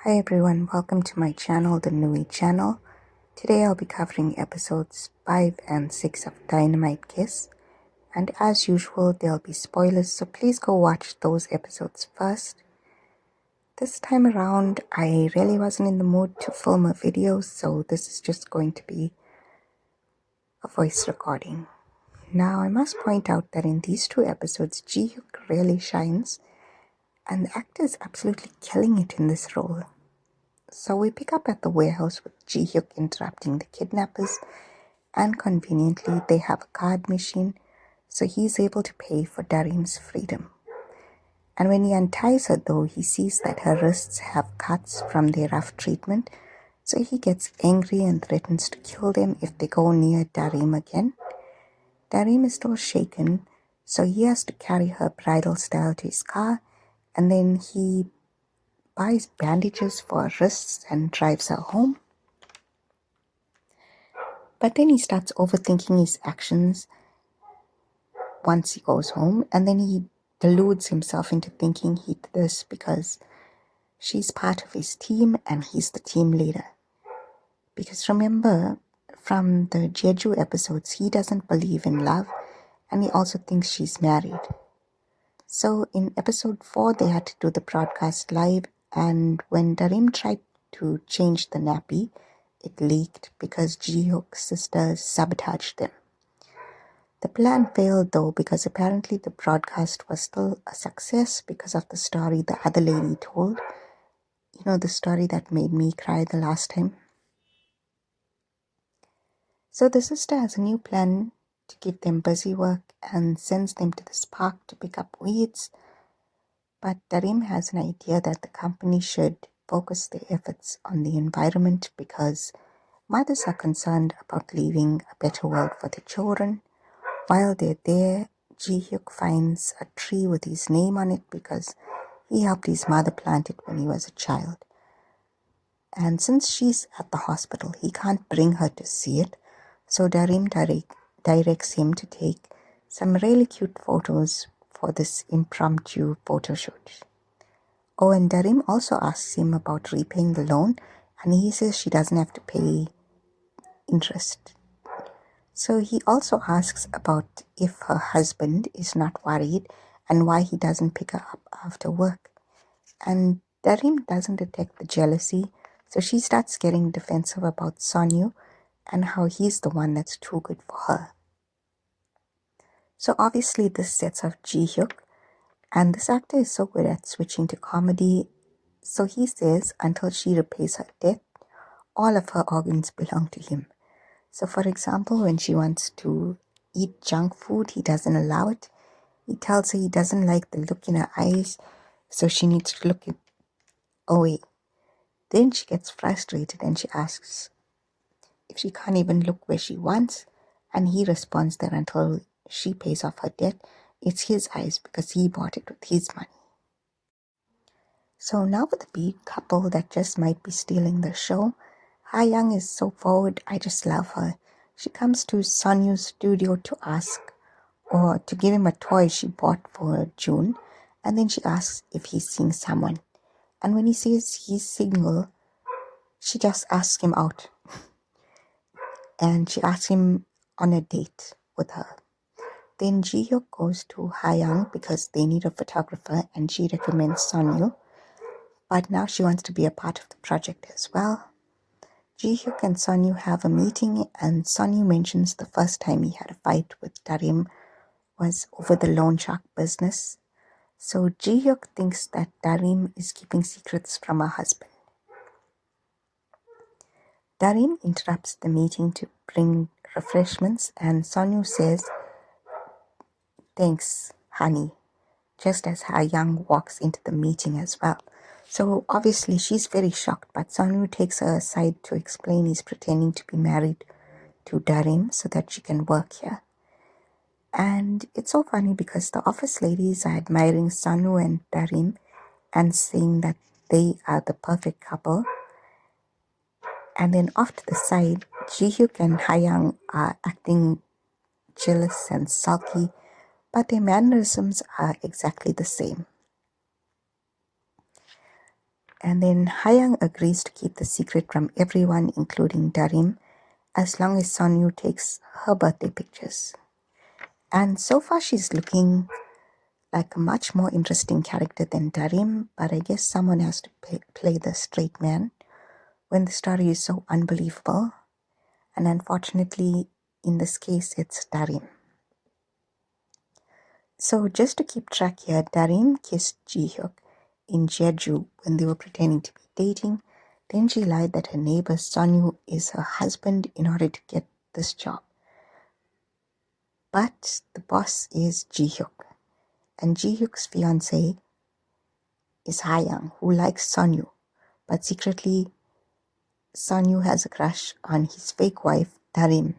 Hi everyone, welcome to my channel, the Nui channel. Today I'll be covering episodes 5 and 6 of Dynamite Kiss. And as usual, there'll be spoilers, so please go watch those episodes first. This time around, I really wasn't in the mood to film a video, so this is just going to be a voice recording. Now, I must point out that in these two episodes, Ji-hyuk really shines, and the actor is absolutely killing it in this role. So we pick up at the warehouse with Ji-hyuk interrupting the kidnappers, and conveniently they have a card machine, so he's able to pay for Darim's freedom. And when he unties her though, he sees that her wrists have cuts from their rough treatment, so he gets angry and threatens to kill them if they go near Darim again. Darim is still shaken, so he has to carry her bridal style to his car, and then he buys bandages for her wrists and drives her home. But then he starts overthinking his actions once he goes home, and then he deludes himself into thinking he did this because she's part of his team and he's the team leader. Because remember, from the Jeju episodes, he doesn't believe in love and he also thinks she's married. So in episode 4, they had to do the broadcast live, and when Darim tried to change the nappy, it leaked because Ji-hyuk's sisters sabotaged them. The plan failed though because apparently the broadcast was still a success because of the story the other lady told. You know, the story that made me cry the last time. So the sister has a new plan to keep them busy work and sends them to this park to pick up weeds. But Darim has an idea that the company should focus their efforts on the environment because mothers are concerned about leaving a better world for their children. While they're there, Ji-hyuk finds a tree with his name on it because he helped his mother plant it when he was a child. And since she's at the hospital, he can't bring her to see it, so Darim directs him to take some really cute photos for this impromptu photo shoot. Oh, and Darim also asks him about repaying the loan, and he says she doesn't have to pay interest. So he also asks about if her husband is not worried and why he doesn't pick her up after work. And Darim doesn't detect the jealousy, so she starts getting defensive about Sonyu and how he's the one that's too good for her. So obviously this sets off Ji-hyuk, and this actor is so good at switching to comedy, so he says until she repays her debt, all of her organs belong to him. So for example, when she wants to eat junk food, he doesn't allow it. He tells her he doesn't like the look in her eyes, so she needs to look away. Then she gets frustrated and she asks if she can't even look where she wants, and he responds that until she pays off her debt, it's his eyes because he bought it with his money. So now with the beat couple that just might be stealing the show, Ha-young is so forward, I just love her. She comes to Sonyu's studio to ask or to give him a toy she bought for June, and then she asks if he's seeing someone. And when he says he's single, she just asks him out. And she asks him on a date with her. Then Ji-hyuk goes to Ha-young because they need a photographer and she recommends Sonyu. But now she wants to be a part of the project as well. Ji-hyuk and Sonyu have a meeting, and Sonyu mentions the first time he had a fight with Darim was over the loan shark business. So Ji-hyuk thinks that Darim is keeping secrets from her husband. Darim interrupts the meeting to bring refreshments, and Sonyu says, "Thanks, honey," just as Ha-young walks into the meeting as well. So obviously she's very shocked, but Sonyu takes her aside to explain he's pretending to be married to Darim so that she can work here. And it's so funny because the office ladies are admiring Sonyu and Darim and saying that they are the perfect couple. And then off to the side, Ji-hyuk and Ha-young are acting jealous and sulky, but their mannerisms are exactly the same. And then Hayang agrees to keep the secret from everyone, including Darim, as long as Sonyu takes her birthday pictures. And so far she's looking like a much more interesting character than Darim, but I guess someone has to play the straight man when the story is so unbelievable. And unfortunately, in this case, it's Darim. So just to keep track here, Darim kissed Ji-hyuk in Jeju when they were pretending to be dating. Then she lied that her neighbor Sonyu is her husband in order to get this job. But the boss is Ji-hyuk, and Ji-hyuk's fiancé is Hayang, who likes Sonyu, but secretly Sonyu has a crush on his fake wife, Darim.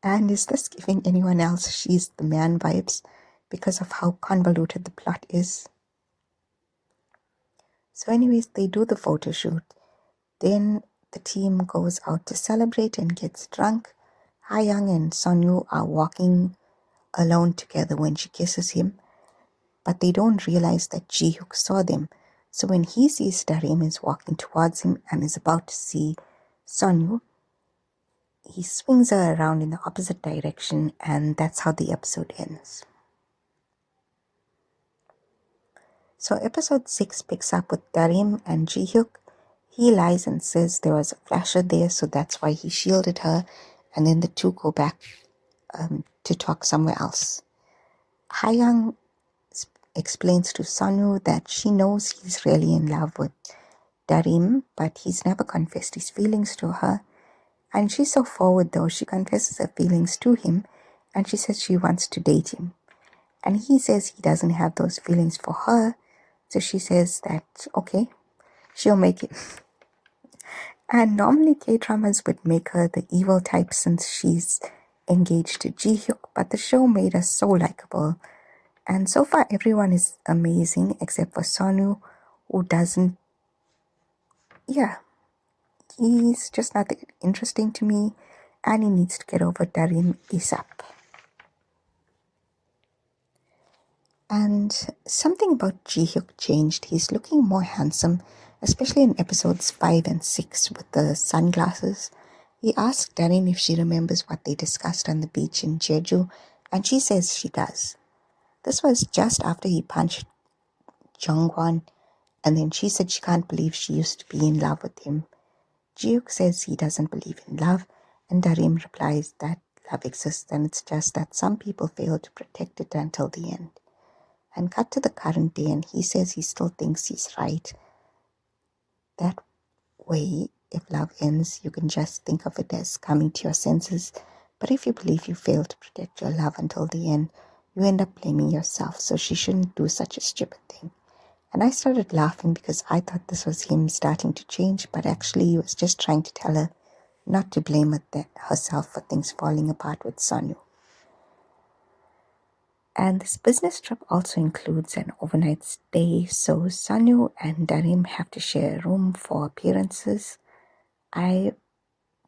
And is this giving anyone else she's the man vibes because of how convoluted the plot is? So anyways, they do the photo shoot. Then the team goes out to celebrate and gets drunk. Hayang and Sonyu are walking alone together when she kisses him, but they don't realize that Ji-hyuk saw them. So when he sees Darim is walking towards him and is about to see Sonyu, he swings her around in the opposite direction, and that's how the episode ends. So episode 6 picks up with Darim and Ji-hyuk. He lies and says there was a flasher there, so that's why he shielded her, and then the two go back to talk somewhere else. Hayang explains to Sonyu that she knows he's really in love with Darim, but he's never confessed his feelings to her. And she's so forward though, she confesses her feelings to him, and she says she wants to date him. And he says he doesn't have those feelings for her, so she says that, okay, she'll make it. And normally K-dramas would make her the evil type since she's engaged to Ji-hyuk, but the show made her so likable. And so far everyone is amazing except for Sonyu, who doesn't, he's just not that interesting to me, and he needs to get over Darim ASAP. And something about Ji-hyuk changed. He's looking more handsome, especially in episodes 5 and 6 with the sunglasses. He asks Darim if she remembers what they discussed on the beach in Jeju, and she says she does. This was just after he punched Jongwon, and then she said she can't believe she used to be in love with him. Ji-hyuk says he doesn't believe in love, and Darim replies that love exists and it's just that some people fail to protect it until the end. And cut to the current day, and he says he still thinks he's right. That way, if love ends, you can just think of it as coming to your senses. But if you believe you failed to protect your love until the end, you end up blaming yourself, so she shouldn't do such a stupid thing. And I started laughing because I thought this was him starting to change, but actually he was just trying to tell her not to blame herself for things falling apart with Sonyu. And this business trip also includes an overnight stay, so Sonyu and Darim have to share a room for appearances. I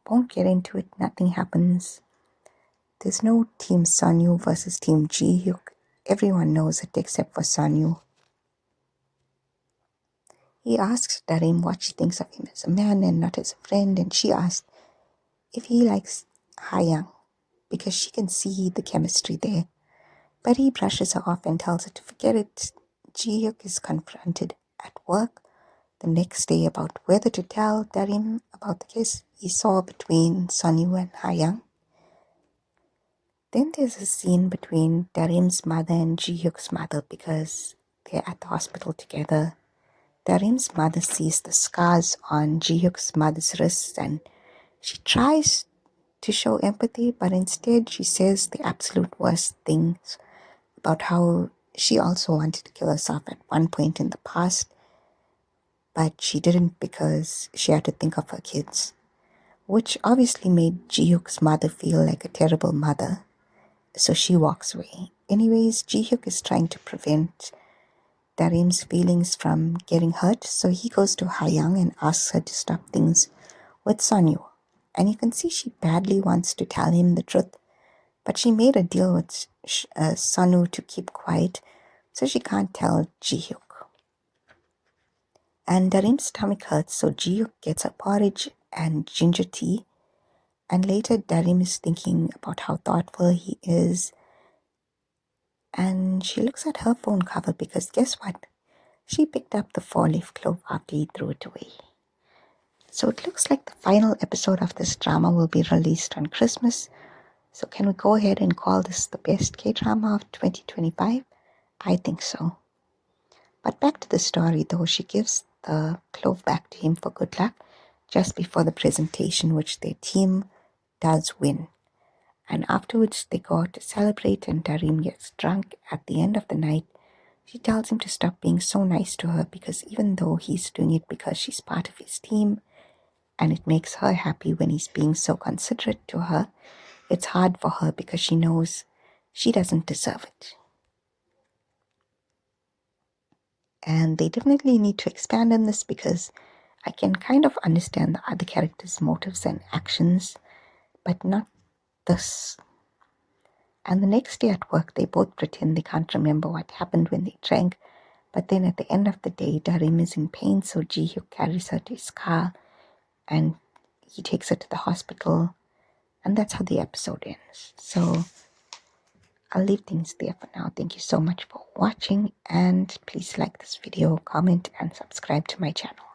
won't get into it, nothing happens. There's no Team Sonyu versus Team Ji-hyuk. Everyone knows it except for Sonyu. He asks Darim what she thinks of him as a man and not as a friend, and she asks if he likes Hayang because she can see the chemistry there. But he brushes her off and tells her to forget it. Ji-hyuk is confronted at work the next day about whether to tell Darim about the kiss he saw between Sonyu and Hayang. Then there's a scene between Darim's mother and Ji-hyuk's mother because they're at the hospital together. Darim's mother sees the scars on Ji-hyuk's mother's wrists and she tries to show empathy, but instead she says the absolute worst things about how she also wanted to kill herself at one point in the past, but she didn't because she had to think of her kids, which obviously made Ji-hyuk's mother feel like a terrible mother, so she walks away. Anyways, Ji-hyuk is trying to prevent Darim's feelings from getting hurt, so he goes to Hayang and asks her to stop things with Sonyu. And you can see she badly wants to tell him the truth, but she made a deal with Sonyu to keep quiet, so she can't tell Ji-hyuk. And Darim's stomach hurts, so Ji-hyuk gets her porridge and ginger tea. And later, Darim is thinking about how thoughtful he is. And she looks at her phone cover because guess what? She picked up the 4-leaf clove after he threw it away. So it looks like the final episode of this drama will be released on Christmas. So can we go ahead and call this the best K-drama of 2025? I think so. But back to the story though, she gives the clove back to him for good luck just before the presentation, which their team does win. And afterwards they go out to celebrate and Darim gets drunk. At the end of the night, she tells him to stop being so nice to her because even though he's doing it because she's part of his team and it makes her happy when he's being so considerate to her, it's hard for her because she knows she doesn't deserve it. And they definitely need to expand on this because I can kind of understand the other characters' motives and actions, but not this. And the next day at work, they both pretend they can't remember what happened when they drank, but then at the end of the day, Darim is in pain, so Ji-hyuk carries her to his car and he takes her to the hospital, and that's how the episode ends. So I'll leave things there for now. Thank you so much for watching, and please like this video, comment, and subscribe to my channel.